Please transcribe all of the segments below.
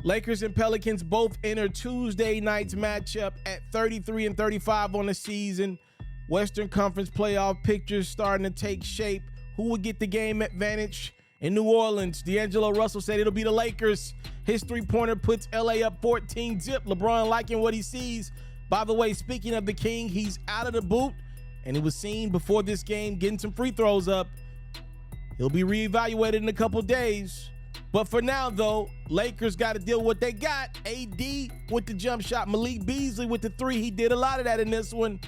Lakers and Pelicans both enter Tuesday night's matchup at 33-35 on the season. Western Conference playoff pictures starting to take shape. Who will get the game advantage in New Orleans? D'Angelo Russell said it'll be the Lakers. His three-pointer puts LA up 14-zip. LeBron liking what he sees. By the way, speaking of the King, he's out of the boot, and it was seen before this game getting some free throws up. He'll be reevaluated in a couple days. But for now, though, Lakers got to deal with what they got. AD with the jump shot. Malik Beasley with the three. He did a lot of that in this one.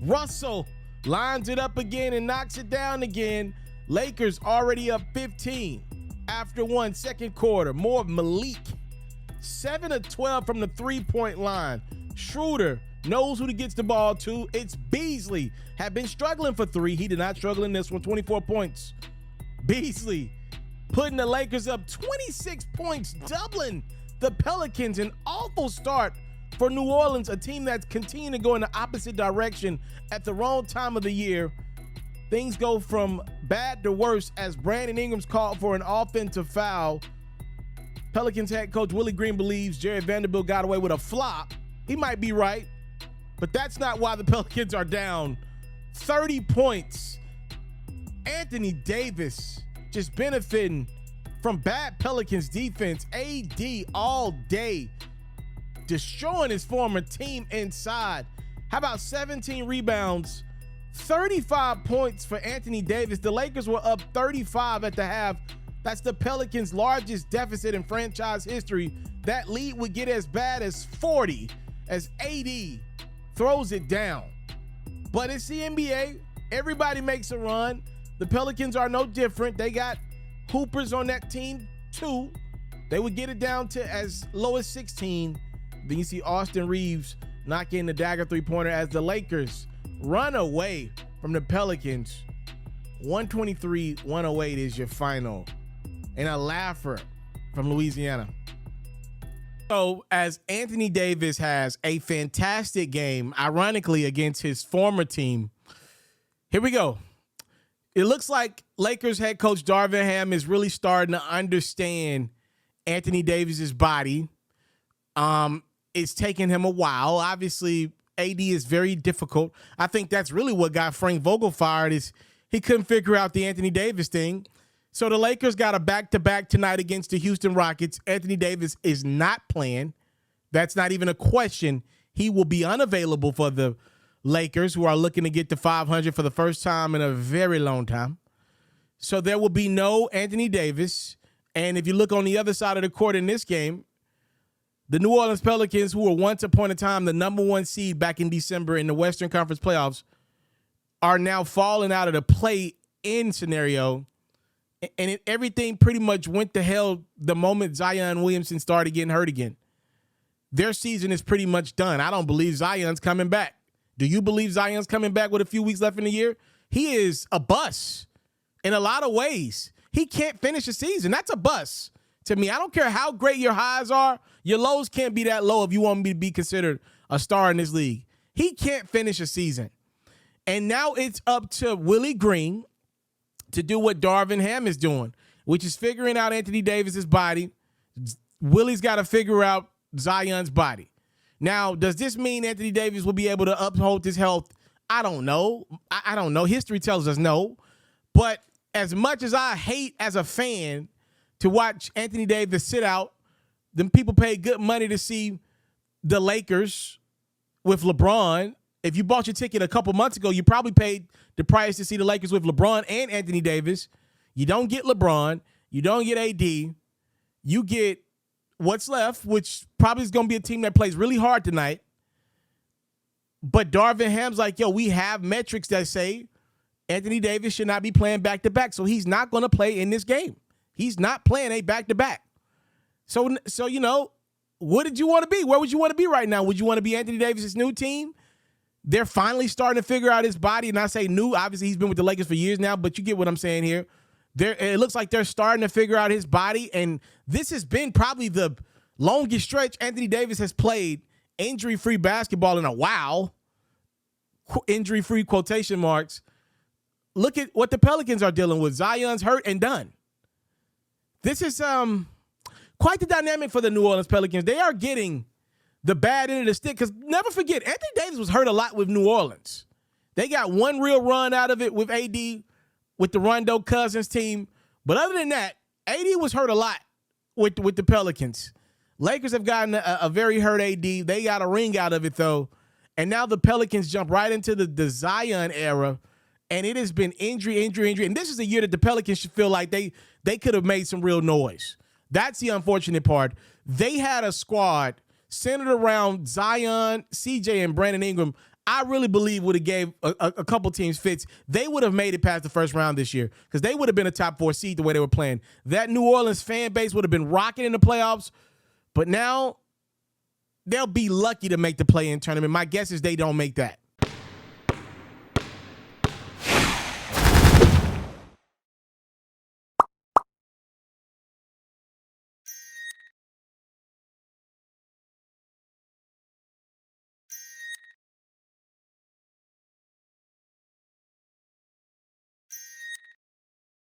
Russell lines it up again and knocks it down again. Lakers already up 15 after one second quarter. More of Malik. 7 of 12 from the three-point line. Schroeder knows who he gets the ball to. It's Beasley. Had been struggling for three. He did not struggle in this one. 24 points. Beasley putting the Lakers up 26 points, doubling the Pelicans. An awful start for New Orleans, a team that's continuing to go in the opposite direction at the wrong time of the year. Things go from bad to worse as Brandon Ingram's called for an offensive foul. Pelicans head coach Willie Green believes Jared Vanderbilt got away with a flop. He might be right, but that's not why the Pelicans are down 30 points. Anthony Davis just benefiting from bad Pelicans defense. AD all day, destroying his former team inside. How about 17 rebounds, 35 points for Anthony Davis? The Lakers were up 35 at the half. That's the Pelicans' largest deficit in franchise history. That lead would get as bad as 40 as AD throws it down. But it's the NBA. Everybody makes a run. The Pelicans are no different. They got hoopers on that team too. They would get it down to as low as 16. Then you see Austin Reeves knocking the dagger three-pointer as the Lakers run away from the Pelicans. 123-108 is your final. And a laugher from Louisiana. So as Anthony Davis has a fantastic game, ironically against his former team, here we go. It looks like Lakers head coach Darvin Ham is really starting to understand Anthony Davis's body. It's taken him a while. Obviously, AD is very difficult. I think that's really what got Frank Vogel fired, is he couldn't figure out the Anthony Davis thing. So the Lakers got a back-to-back tonight against the Houston Rockets. Anthony Davis is not playing. That's not even a question. He will be unavailable for the Lakers, who are looking to get to 500 for the first time in a very long time. So there will be no Anthony Davis. And if you look on the other side of the court in this game, the New Orleans Pelicans, who were once upon a time the number one seed back in December in the Western Conference playoffs, are now falling out of the play-in scenario. And everything pretty much went to hell the moment Zion Williamson started getting hurt again. Their season is pretty much done. I don't believe Zion's coming back. Do you believe Zion's coming back with a few weeks left in the year? He is a bust in a lot of ways. He can't finish a season. That's a bust to me. I don't care how great your highs are. Your lows can't be that low if you want me to be considered a star in this league. He can't finish a season. And now it's up to Willie Green to do what Darvin Ham is doing, which is figuring out Anthony Davis's body. Willie's got to figure out Zion's body. Now, does this mean Anthony Davis will be able to uphold his health? I don't know. I don't know. History tells us no. But as much as I hate as a fan to watch Anthony Davis sit out, then people pay good money to see the Lakers with LeBron. If you bought your ticket a couple months ago, you probably paid the price to see the Lakers with LeBron and Anthony Davis. You don't get LeBron. You don't get AD. You get what's left, which probably is going to be a team that plays really hard tonight. But Darvin Ham's like, yo, we have metrics that say Anthony Davis should not be playing back-to-back, so he's not going to play in this game. He's not playing a back-to-back. So you know, what did you want to be? Where would you want to be right now? Would you want to be Anthony Davis's new team? They're finally starting to figure out his body, and I say new. Obviously, he's been with the Lakers for years now, but you get what I'm saying here. It looks like they're starting to figure out his body, and this has been probably the longest stretch Anthony Davis has played injury-free basketball in a while. Injury-free quotation marks. Look at what the Pelicans are dealing with. Zion's hurt and done. This is quite the dynamic for the New Orleans Pelicans. They are getting the bad end of the stick because never forget, Anthony Davis was hurt a lot with New Orleans. They got one real run out of it with AD, with the Rondo Cousins team. But other than that, AD was hurt a lot with the Pelicans. Lakers have gotten a very hurt AD. They got a ring out of it, though. And now the Pelicans jump right into the Zion era, and it has been injury. And this is a year that the Pelicans should feel like they could have made some real noise. That's the unfortunate part. They had a squad centered around Zion, CJ, and Brandon Ingram. I really believe would have gave a couple teams fits. They would have made it past the first round this year because they would have been a top 4 seed the way they were playing. That New Orleans fan base would have been rocking in the playoffs, but now they'll be lucky to make the play-in tournament. My guess is they don't make that.